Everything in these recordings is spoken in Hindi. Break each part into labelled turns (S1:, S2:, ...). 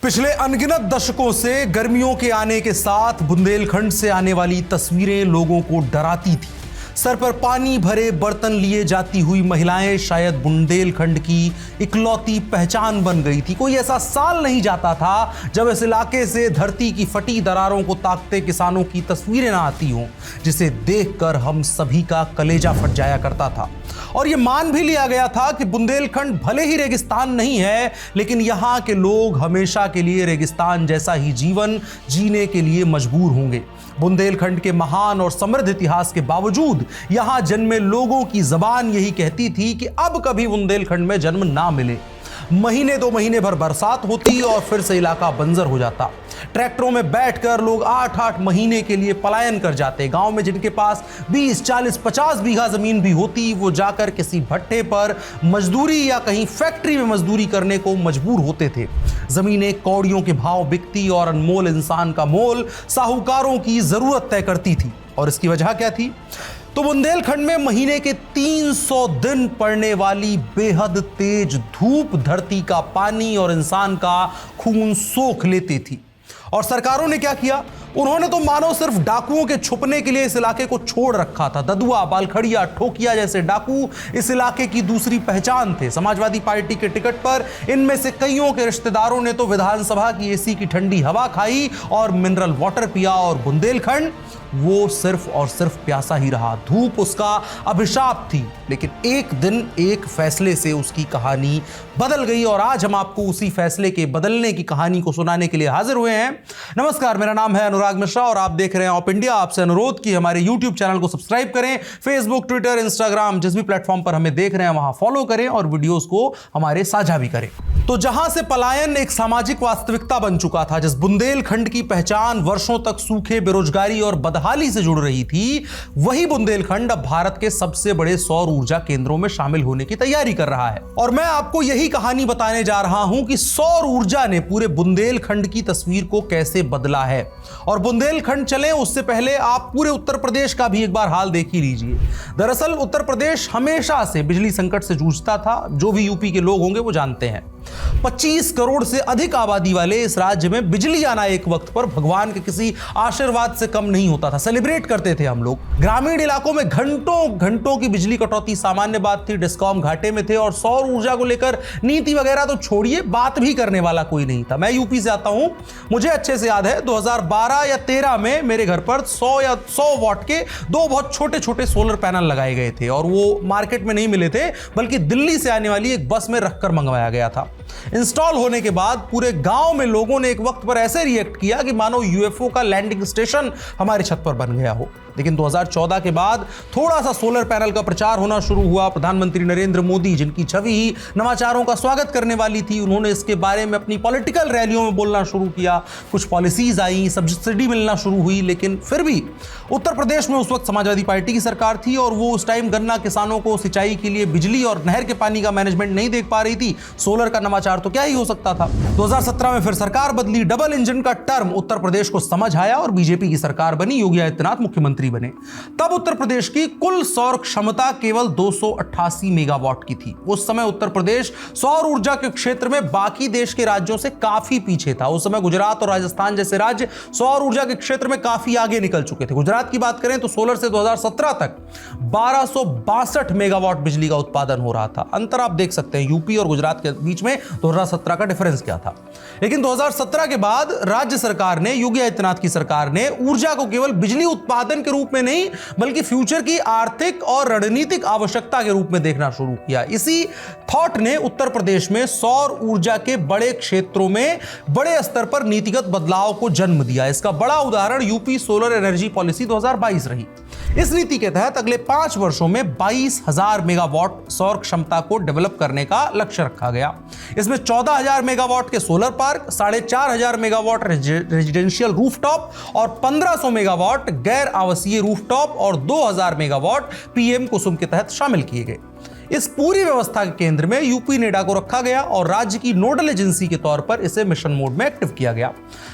S1: पिछले अनगिनत दशकों से गर्मियों के आने के साथ बुंदेलखंड से आने वाली तस्वीरें लोगों को डराती थी। सर पर पानी भरे बर्तन लिए जाती हुई महिलाएं शायद बुंदेलखंड की इकलौती पहचान बन गई थी। कोई ऐसा साल नहीं जाता था जब इस इलाके से धरती की फटी दरारों को ताकते किसानों की तस्वीरें ना आती हों, जिसे देखकर हम सभी का कलेजा फट जाया करता था। और यह मान भी लिया गया था कि बुंदेलखंड भले ही रेगिस्तान नहीं है, लेकिन यहां के लोग हमेशा के लिए रेगिस्तान जैसा ही जीवन जीने के लिए मजबूर होंगे। बुंदेलखंड के महान और समृद्ध इतिहास के बावजूद यहां जन्मे लोगों की जबान यही कहती थी कि अब कभी बुंदेलखंड में जन्म ना मिले। महीने 2 महीने भर बरसात होती और फिर से इलाका बंजर हो जाता। ट्रैक्टरों में बैठकर लोग 8-8 महीने के लिए पलायन कर जाते। गांव में जिनके पास 20, 40, 50 बीघा जमीन भी होती, वो जाकर किसी भट्टे पर मजदूरी या कहीं फैक्ट्री में मजदूरी करने को मजबूर होते थे। जमीनें कौड़ियों के भाव बिकती और अनमोल इंसान का मोल साहूकारों की जरूरत तय करती थी। और इसकी वजह क्या थी? तो बुंदेलखंड में महीने के 300 दिन पड़ने वाली बेहद तेज धूप धरती का पानी और इंसान का खून सोख लेती थी। और सरकारों ने क्या किया? उन्होंने तो मानो सिर्फ डाकुओं के छुपने के लिए इस इलाके को छोड़ रखा था। ददुआ, बालखड़िया, ठोकिया जैसे डाकू इस इलाके की दूसरी पहचान थे। समाजवादी पार्टी के टिकट पर इनमें से कईयों के रिश्तेदारों ने तो विधानसभा की एसी की ठंडी हवा खाई और मिनरल वाटर पिया, और बुंदेलखंड वो सिर्फ और सिर्फ प्यासा ही रहा। धूप उसका अभिशाप थी। लेकिन एक दिन एक फैसले से उसकी कहानी बदल गई, और आज हम आपको उसी फैसले के बदलने की कहानी को सुनाने के लिए हाजिर हुए हैं। नमस्कार, मेरा नाम है अनुराग मिश्रा और आप देख रहे हैं ऑप इंडिया। आपसे अनुरोध कि हमारे यूट्यूब चैनल को सब्सक्राइब करें, फेसबुक, ट्विटर, इंस्टाग्राम, जिस भी प्लेटफॉर्म पर हमें देख रहे हैं वहां फॉलो करें और वीडियोस को हमारे साझा भी करें। तो जहां से पलायन एक सामाजिक वास्तविकता बन चुका था, जिस बुंदेलखंड की पहचान वर्षों तक सूखे, बेरोजगारी और बदहाली से जुड़ रही थी, वही बुंदेलखंड अब भारत के सबसे बड़े सौर ऊर्जा केंद्रों में शामिल होने की तैयारी कर रहा है। और मैं आपको यही कहानी बताने जा रहा हूं कि सौर ऊर्जा ने पूरे बुंदेलखंड की तस्वीर को कैसे बदला है। और बुंदेलखंड चले उससे पहले आप पूरे उत्तर प्रदेश का भी एक बार हाल देख ही लीजिए। दरअसल उत्तर प्रदेश हमेशा से बिजली संकट से जूझता था। जो भी यूपी के लोग होंगे वो जानते हैं। 25 करोड़ से अधिक आबादी वाले इस राज्य में बिजली आना एक वक्त पर भगवान के किसी आशीर्वाद से कम नहीं होता था। सेलिब्रेट करते थे हम लोग। ग्रामीण इलाकों में घंटों घंटों की बिजली कटौती सामान्य बात थी। डिस्कॉम घाटे में थे और सौर ऊर्जा को लेकर नीति वगैरह तो छोड़िए, बात भी करने वाला कोई नहीं था। मैं यूपी से आता हूं, मुझे अच्छे से याद है 2012 या 13 में मेरे घर पर 100 वाट के 2 बहुत छोटे छोटे सोलर पैनल लगाए गए थे, और वो मार्केट में नहीं मिले थे, बल्कि दिल्ली से आने वाली एक बस में रखकर मंगवाया गया था। इंस्टॉल होने के बाद पूरे गांव में लोगों ने एक वक्त पर ऐसे रिएक्ट किया कि मानो यूएफओ का लैंडिंग स्टेशन हमारी छत पर बन गया हो। लेकिन 2014 के बाद थोड़ा सा सोलर पैनल का प्रचार होना शुरू हुआ। प्रधानमंत्री नरेंद्र मोदी, जिनकी छवि ही नवाचारों का स्वागत करने वाली थी, उन्होंने इसके बारे में अपनी पॉलिटिकल रैलियों में बोलना शुरू किया। कुछ पॉलिसीज आई, सब्सिडी मिलना शुरू हुई। लेकिन फिर भी उत्तर प्रदेश में उस वक्त समाजवादी पार्टी की सरकार थी और वो उस टाइम गन्ना किसानों को सिंचाई के लिए बिजली और नहर के पानी का मैनेजमेंट नहीं देख पा रही थी। सोलर का नवाचार तो क्या ही हो सकता था। 2017 में फिर सरकार बदली, डबल इंजन का टर्म उत्तर प्रदेश को समझ आया और बीजेपी की सरकार बनी। योगी आदित्यनाथ मुख्यमंत्री बने। तब उत्तर प्रदेश की कुल सौर क्षमता केवल 288 मेगावाट की थी। उस समय उत्तर प्रदेश सौर ऊर्जा के क्षेत्र में बाकी देश के राज्यों से काफी पीछे था। उस समय गुजरात और राजस्थान जैसे राज्य सौर ऊर्जा के क्षेत्र में काफी आगे निकल चुके थे। गुजरात की बात करें तो सोलर से 2017 तक 1262 मेगावाट बिजली का उत्पादन हो रहा था। अंतर आप देख सकते हैं, यूपी और गुजरात के बीच में 2017 का डिफरेंस क्या था। लेकिन 2017 के बाद राज्य सरकार ने, योगी आदित्यनाथ की सरकार ने, ऊर्जा को केवल बिजली उत्पादन के रूप में नहीं बल्कि फ्यूचर की आर्थिक और रणनीतिक आवश्यकता के रूप में देखना शुरू किया। इसी थॉट ने उत्तर प्रदेश में सौर ऊर्जा के बड़े क्षेत्रों में बड़े स्तर पर नीतिगत बदलाव को जन्म दिया। इसका बड़ा उदाहरण यूपी सोलर एनर्जी पॉलिसी 2022 रही। इस नीति के तहत अगले 5 वर्षों में 22,000 मेगावाट सौर क्षमता को डेवलप करने का लक्ष्य रखा गया। इसमें 14,000 मेगावाट के solar park, 4,500 megawatt residential rooftop और 1,500 मेगावाट गैर आवासीय रूफटॉप और 2,000 मेगावाट पीएम कुसुम के तहत शामिल किए गए। इस पूरी व्यवस्था के केंद्र में यूपी नेडा को रखा गया और राज्य की नोडल एजेंसी के तौर पर इसे मिशन मोड में एक्टिव किया गया।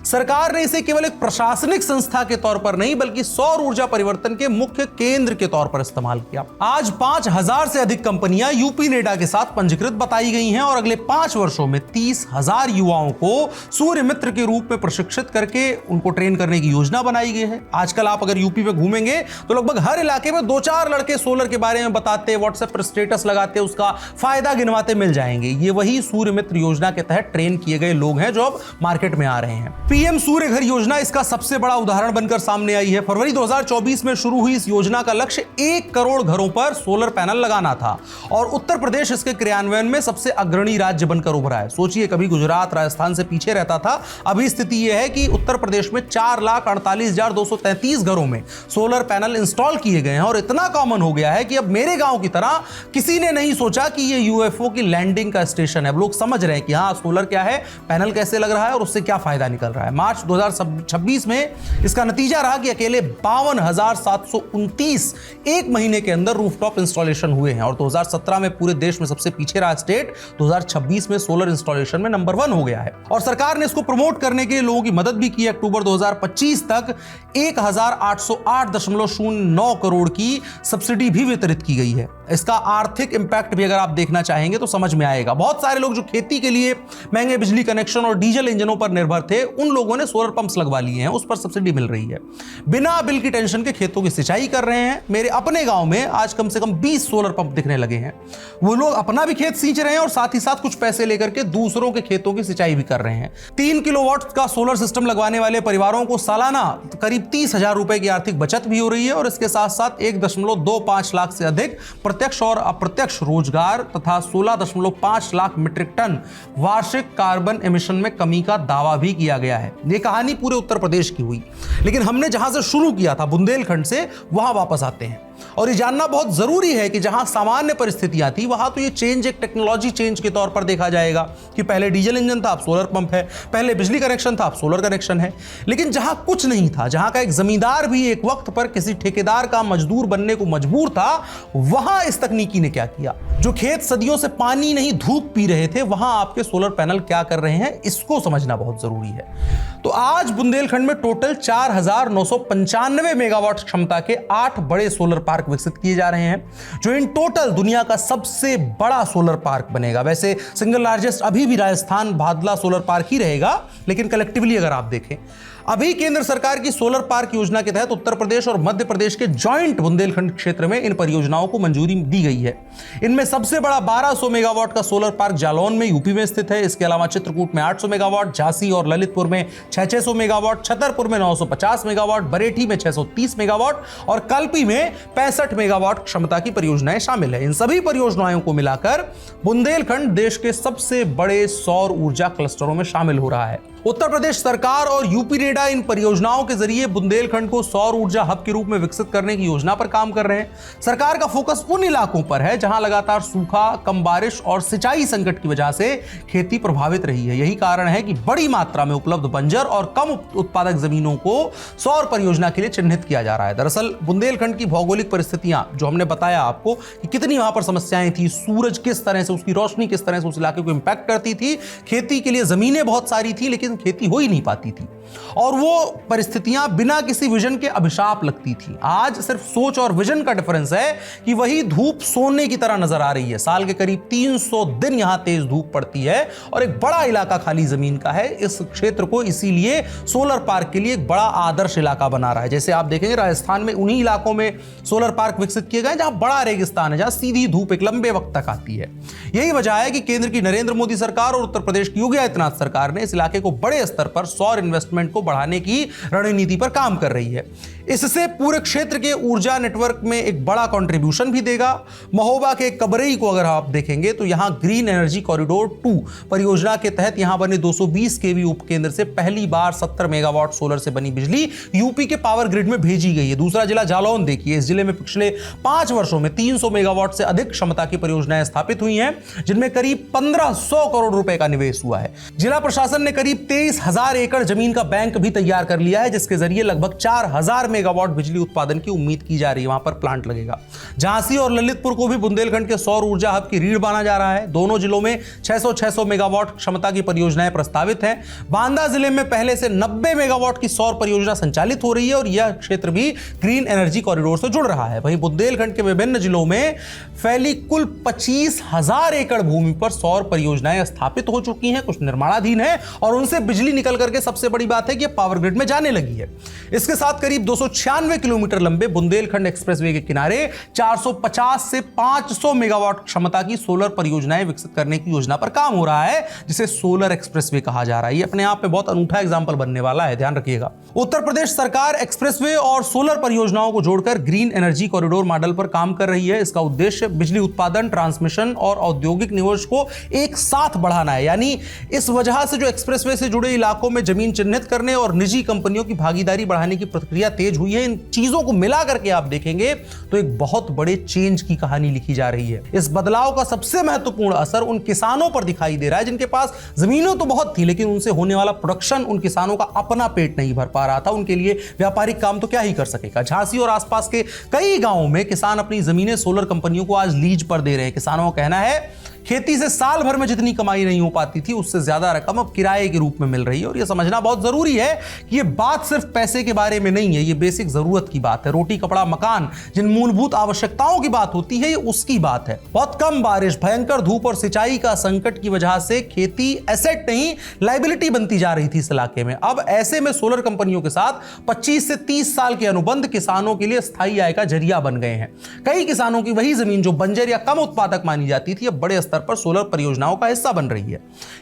S1: सरकार ने इसे केवल एक प्रशासनिक संस्था के तौर पर नहीं बल्कि सौर ऊर्जा परिवर्तन के मुख्य केंद्र के तौर पर इस्तेमाल किया। आज 5000 से अधिक कंपनियां यूपी नेडा के साथ पंजीकृत बताई गई हैं और अगले 5 वर्षों में 30,000 युवाओं को सूर्य मित्र के रूप में प्रशिक्षित करके उनको ट्रेन करने की योजना बनाई गई है। आजकल आप अगर यूपी में घूमेंगे तो लगभग हर इलाके में 2-4 लड़के सोलर के बारे में बताते, व्हाट्सएप पर स्टेटस लगाते, उसका फायदा गिनवाते मिल जाएंगे। ये वही सूर्य मित्र योजना के तहत ट्रेन किए गए लोग हैं जो अब मार्केट में आ रहे हैं। पीएम सूर्य घर योजना इसका सबसे बड़ा उदाहरण बनकर सामने आई है। फरवरी 2024 में शुरू हुई इस योजना का लक्ष्य 1 करोड़ घरों पर सोलर पैनल लगाना था और उत्तर प्रदेश इसके क्रियान्वयन में सबसे अग्रणी राज्य बनकर उभरा है। सोचिए, कभी गुजरात राजस्थान से पीछे रहता था, अभी स्थिति यह है कि उत्तर प्रदेश में 4,48,233 घरों में सोलर पैनल इंस्टॉल किए गए हैं और इतना कॉमन हो गया है कि अब मेरे गांव की तरह किसी ने नहीं सोचा कि ये यूएफओ की लैंडिंग का स्टेशन है। अब लोग समझ रहे हैं कि हाँ, सोलर क्या है, पैनल कैसे लग रहा है और उससे क्या फायदा निकल रहा है। मार्च 2026 में इसका नतीजा रहा कि अकेले 52,729 एक महीने के अंदर रूफटॉप इंस्टॉलेशन हुए हैं और 2017 में पूरे देश में सबसे पीछे रहा स्टेट 2026 में सोलर इंस्टॉलेशन में नंबर 1 हो गया है। और सरकार ने इसको प्रमोट करने के लिए लोगों की मदद भी की। अक्टूबर 2025 तक 1,808.09 करोड़ की सब्सिडी भी वितरित की गई है। इसका आर्थिक इंपैक्ट भी अगर आप देखना चाहेंगे तो समझ में आएगा। बहुत सारे लोग जो खेती के लिए महंगे बिजली कनेक्शन और डीजल इंजनों पर निर्भर थे, उन लोगों ने सोलर पंप्स लगवा लिए हैं, उस पर सब्सिडी मिल रही है। बिना बिल की टेंशन के खेतों की सिंचाई कर रहे हैं। मेरे अपने गांव में आज कम से कम 20 सोलर पंप दिखने लगे हैं। वो लोग अपना भी खेत सींच रहे हैं और साथ ही साथ कुछ पैसे लेकर के दूसरों के खेतों की सिंचाई भी कर रहे हैं। 3 किलोवाट का सोलर सिस्टम लगवाने वाले परिवारों को सालाना करीब 30,000 रुपए की आर्थिक बचत भी हो रही है और इसके साथ साथ 1.25 लाख से अधिक प्रत्यक्ष और अप्रत्यक्ष रोजगार तथा 16.5 लाख मीट्रिक टन वार्षिक कार्बन एमिशन में कमी का दावा भी किया गया है। यह कहानी पूरे उत्तर प्रदेश की हुई, लेकिन हमने जहां से शुरू किया था बुंदेलखंड से, वहां वापस आते हैं। और ये जानना बहुत जरूरी है कि जहां सामान्य परिस्थितियां थी वहां तो ये चेंज एक टेक्नोलॉजी चेंज के तौर पर देखा जाएगा कि पहले डीजल इंजन था, अब सोलर पंप है, पहले बिजली कनेक्शन था, अब सोलर कनेक्शन है। लेकिन जहां कुछ नहीं था, जहां का एक जमींदार भी एक वक्त पर किसी ठेकेदार का मजदूर बनने को मजबूर था, वहां इस तकनीकी ने क्या किया। जो खेत सदियों से पानी नहीं धूप पी रहे थे, वहां आपके सोलर पैनल क्या कर रहे हैं, इसको समझना बहुत जरूरी है। तो आज बुंदेलखंड में टोटल 4,995 मेगावाट क्षमता के 8 बड़े सोलर पार्क विकसित किए जा रहे हैं, जो इन टोटल दुनिया का सबसे बड़ा सोलर पार्क बनेगा। वैसे सिंगल लार्जेस्ट अभी भी राजस्थान भादला सोलर पार्क ही रहेगा, लेकिन कलेक्टिवली अगर आप देखें, अभी केंद्र सरकार की सोलर पार्क योजना के तहत उत्तर प्रदेश और मध्य प्रदेश के जॉइंट बुंदेलखंड क्षेत्र में इन परियोजनाओं को मंजूरी दी गई है। इनमें सबसे बड़ा 1200 मेगावाट का सोलर पार्क जालौन में यूपी में स्थित है। इसके अलावा चित्रकूट में 800 मेगावाट, झांसी और ललितपुर में 600 मेगावाट, छतरपुर में 950 मेगावाट, बरेठी में 630 मेगावाट और कल्पी में 65 मेगावाट क्षमता की परियोजनाएं शामिल है। इन सभी परियोजनाओं को मिलाकर बुंदेलखंड देश के सबसे बड़े सौर ऊर्जा क्लस्टरों में शामिल हो रहा है। उत्तर प्रदेश सरकार और यूपी नेडा इन परियोजनाओं के जरिए बुंदेलखंड को सौर ऊर्जा हब के रूप में विकसित करने की योजना पर काम कर रहे हैं। सरकार का फोकस उन इलाकों पर है जहां लगातार सूखा, कम बारिश और सिंचाई संकट की वजह से खेती प्रभावित रही है। यही कारण है कि बड़ी मात्रा में उपलब्ध बंजर और कम उत्पादक जमीनों को सौर परियोजना के लिए चिन्हित किया जा रहा है। दरअसल बुंदेलखंड की भौगोलिक परिस्थितियां जो हमने बताया आपको कि कितनी वहां पर समस्याएं थी, सूरज किस तरह से, उसकी रोशनी किस तरह से उस इलाके को इंपैक्ट करती थी, खेती के लिए जमीनें बहुत सारी थी लेकिन खेती हो ही नहीं पाती थी और वो परिस्थितियां बिना किसी विजन के अभिशाप लगती थी। आज सिर्फ सोच और विजन का डिफरेंस है कि वही धूप सोने की तरह नजर आ रही है। साल के करीब 300 दिन यहां तेज धूप पड़ती है और एक बड़ा इलाका खाली जमीन का है। इस क्षेत्र को इसीलिए सोलर पार्क के लिए एक बड़ा आदर्श इलाका बना रहा है। जैसे आप देखेंगे राजस्थान में उन्हीं इलाकों में सोलर पार्क विकसित किए गए जहां बड़ा रेगिस्तान है, जहां सीधी धूप एक लंबे वक्त तक आती है। यही वजह है कि केंद्र की नरेंद्र मोदी सरकार और उत्तर प्रदेश की योगी आदित्यनाथ सरकार ने इस इलाके को बड़े स्तर पर सौर इन्वेस्टमेंट को बढ़ाने की रणनीति पर काम कर रही है। इससे पूरे क्षेत्र के ऊर्जा नेटवर्क में एक बड़ा कंट्रीब्यूशन भी देगा। महोबा के कबरई को अगर आप देखेंगे तो यहां ग्रीन एनर्जी कॉरिडोर 2 परियोजना के तहत यहां बने 220 केवी उपकेंद्र से पहली बार 70 मेगावाट सोलर से बनी बिजली यूपी के पावर ग्रिड में भेजी गई है। दूसरा जिला जालौन देखिए, इस जिले में पिछले 5 वर्षों में 300 मेगावाट से अधिक क्षमता की परियोजनाएं स्थापित हुई हैं, जिनमें करीब 1500 करोड़ रुपए का निवेश हुआ है। जिला प्रशासन ने करीब 23,000 एकड़ जमीन का बैंक भी तैयार कर लिया है, जिसके जरिए लगभग 4000 मेगावाट बिजली उत्पादन की उम्मीद की जा रही है। वहां पर प्लांट लगेगा। झांसी और ललितपुर को भी बुंदेलखंड के सौर ऊर्जा हब की रीढ़ माना जा रहा है। दोनों जिलों में 600 मेगावाट क्षमता की परियोजनाएं प्रस्तावित हैं। बांदा जिले में पहले से 90 मेगावाट की सौर परियोजना संचालित हो रही है और यह क्षेत्र भी ग्रीन एनर्जी कॉरिडोर से जुड़ रहा है। वहीं बुंदेलखंड के विभिन्न जिलों में फैली कुल 25,000 एकड़ भूमि पर सौर परियोजनाएं स्थापित हो चुकी हैं, कुछ निर्माणाधीन है और उनसे बिजली निकल करके सबसे बड़ी बात है कि पावर ग्रिड में जाने लगी है। इसके साथ करीब 296 किलोमीटर लंबे बुंदेलखंड एक्सप्रेसवे के किनारे 450 से 500 मेगावाट क्षमता की सोलर परियोजनाएं विकसित करने की योजना पर काम हो रहा है, जिसे सोलर एक्सप्रेसवे कहा जा रहा है। ये अपने आप में बहुत अनूठा एग्जांपल बनने वाला है, ध्यान रखिएगा। उत्तर प्रदेश सरकार एक्सप्रेसवे और सोलर परियोजनाओं को जोड़कर ग्रीन एनर्जी कॉरिडोर मॉडल पर काम कर रही है। इसका उद्देश्य बिजली उत्पादन, ट्रांसमिशन और औद्योगिक निवेश को एक साथ बढ़ाना है। यानी इस वजह से जो एक्सप्रेसवे से जुड़े इलाकों में जमीन चिन्हित करने और निजी कंपनियों की भागीदारी बढ़ाने की प्रक्रिया तेज हुई है। इन चीजों को मिला करके आप देखेंगे तो एक बहुत बड़े चेंज की कहानी लिखी जा रही है। इस बदलाव का सबसे महत्वपूर्ण असर उन किसानों पर दिखाई दे रहा है जिनके पास जमीनें तो बहुत थी, लेकिन उनसे होने वाला प्रोडक्शन उन किसानों का अपना पेट नहीं भर पा रहा था। उनके लिए व्यापारिक काम तो क्या ही कर सकेगा। झांसी और आसपास के कई गांवों में किसान अपनी जमीनें सोलर कंपनियों को आज लीज पर दे रहे हैं। किसानों का कहना है खेती से साल भर में जितनी कमाई नहीं हो पाती थी, उससे ज्यादा रकम अब किराए के रूप में मिल रही है। और यह समझना बहुत जरूरी है कि यह बात सिर्फ पैसे के बारे में नहीं है, यह बेसिक जरूरत की बात है। रोटी, कपड़ा, मकान, जिन मूलभूत आवश्यकताओं की बात होती है, ये उसकी बात है। बहुत कम बारिश, भयंकर धूप और सिंचाई का संकट की वजह से खेती एसेट नहीं, लायबिलिटी बनती जा रही थी इस इलाके में। अब ऐसे में सोलर कंपनियों के साथ 25 से 30 साल के अनुबंध किसानों के लिए स्थायी आय का जरिया बन गए हैं। कई किसानों की वही जमीन जो बंजर या कम उत्पादक मानी जाती थी, अब बड़े स्तर पर सोलर परियोजनाओं का हिस्सा बन रही है।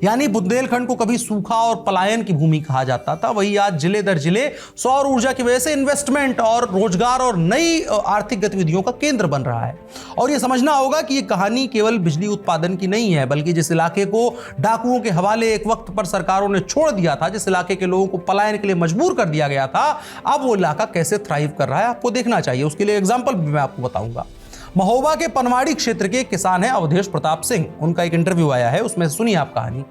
S1: यानी बुंदेलखंड को कभी सूखा और पलायन की भूमि कहा जाता था, वही आज जिले दर जिले सौर ऊर्जा की वजह से इन्वेस्टमेंट और रोजगार और नई आर्थिक गतिविधियों का केंद्र बन रहा है। और यह समझना होगा कि यह कहानी केवल बिजली उत्पादन की नहीं है, बल्कि जिस इलाके को डाकुओं के हवाले एक वक्त पर सरकारों ने छोड़ दिया था, जिस इलाके के लोगों को पलायन के लिए मजबूर कर दिया गया था, अब वो इलाका कैसे थ्राइव कर रहा है आपको देखना चाहिए। उसके लिए एग्जाम्पल भी मैं आपको बताऊंगा। महोबा के पनवाड़ी क्षेत्र के किसान हैं अवधेश प्रताप सिंह। उनका एक इंटरव्यू आया है, उसमें सुनिए आप कहानी।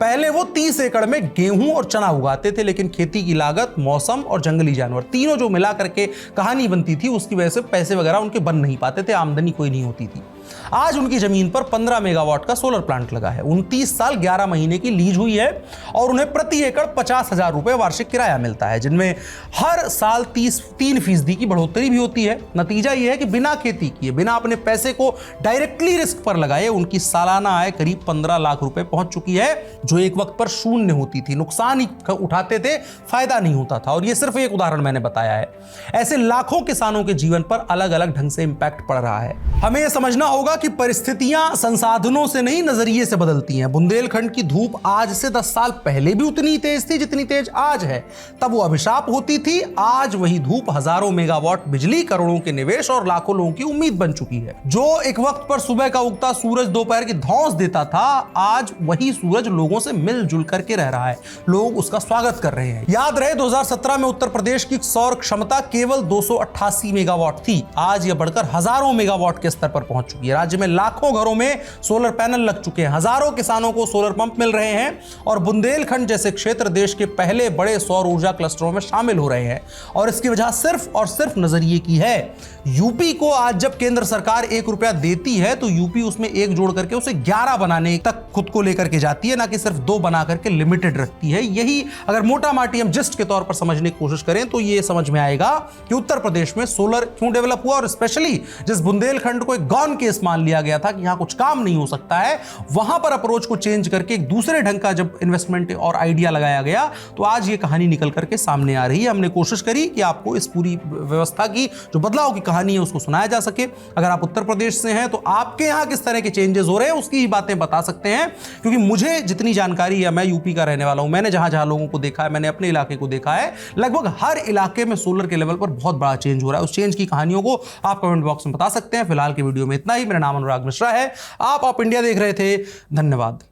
S1: पहले वो 30 एकड़ में गेहूं और चना उगाते थे, लेकिन खेती की लागत, मौसम और जंगली जानवर तीनों जो मिला करके कहानी बनती थी, उसकी वजह से पैसे वगैरह उनके बन नहीं पाते थे, आमदनी कोई नहीं होती थी। आज उनकी जमीन पर 15 मेगावाट का सोलर प्लांट लगा है। 29 साल 11 महीने की लीज हुई है और उन्हें प्रति एकड़ 50,000 रुपए वार्षिक किराया मिलता है, जिनमें हर साल 3% की बढ़ोतरी भी होती है। नतीजा यह है कि बिना खेती किए, बिना अपने पैसे को डायरेक्टली रिस्क पर लगाए, उनकी सालाना आय करीब 15 लाख रुपए पहुंच चुकी है, जो एक वक्त पर शून्य होती थी। नुकसान ही उठाते थे, फायदा नहीं होता था। और यह सिर्फ एक उदाहरण मैंने बताया है। ऐसे लाखों किसानों के जीवन पर अलग अलग ढंग से इंपैक्ट पड़ रहा है। हमें यह समझना होगा कि परिस्थितियां संसाधनों से नहीं, नजरिए से बदलती हैं। बुंदेलखंड की धूप आज से 10 साल पहले भी उतनी तेज थी जितनी तेज आज है। तब वो अभिशाप होती थी, आज वही धूप हजारों मेगावाट बिजली, करोड़ों के निवेश और लाखों लोगों की उम्मीद बन चुकी है। जो एक वक्त पर सुबह का उगता सूरज दोपहर की धौंस देता था, आज वही सूरज लोगों से मिलजुल करके रह रहा है। लोग उसका स्वागत कर रहे हैं। याद रहे 2017 में उत्तर प्रदेश की सौर क्षमता केवल 288 मेगावाट थी, आज यह बढ़कर हजारों मेगावाट के स्तर पर पहुंच चुकी है। राज्य में लाखों घरों में सोलर पैनल लग चुके हैं, हजारों किसानों को सोलर पंप मिल रहे हैं और बुंदेलखंड जैसे क्षेत्र देश के पहले बड़े सौर ऊर्जा क्लस्टरों में शामिल हो रहे हैं। और इसकी वजह सिर्फ और सिर्फ नजरिए की है। यूपी को आज जब केंद्र सरकार 1 रुपया देती है तो यूपी उसमें 1 जोड़ करके उसे 11 बनाने तक खुद को लेकर के जाती है, ना कि सिर्फ 2 बना करके लिमिटेड रखती है। यही अगर मोटा माटी हम जिस्ट के तौर पर समझने की कोशिश करें तो ये समझ में आएगा कि उत्तर प्रदेश में सोलर क्यों डेवलप हुआ। और स्पेशली जिस बुंदेलखंड को एक गॉन केस मान लिया गया था कि यहां कुछ काम नहीं हो सकता है, वहां पर अप्रोच को चेंज करके एक दूसरे ढंग का जब इन्वेस्टमेंट और आइडिया लगाया गया तो आज ये कहानी निकल करके सामने आ रही है। हमने कोशिश करी कि आपको इस पूरी व्यवस्था की जो बदलाव की कहानी है उसको सुनाया जा सके। अगर आप उत्तर प्रदेश से हैं तो आपके यहां किस तरह के चेंजेस हो रहे हैं उसकी ही बातें बता सकते हैं, क्योंकि मुझे जितनी जानकारी है, मैं यूपी का रहने वाला हूं, मैंने जहां जहां लोगों को देखा है, मैंने अपने इलाके को देखा है, लगभग हर इलाके में सोलर के लेवल पर बहुत बड़ा चेंज हो रहा है। उस चेंज की कहानियों को आप कमेंट बॉक्स में बता सकते हैं। फिलहाल की वीडियो में इतना ही। मेरा नाम अनुराग मिश्रा है। आप इंडिया देख रहे थे। धन्यवाद।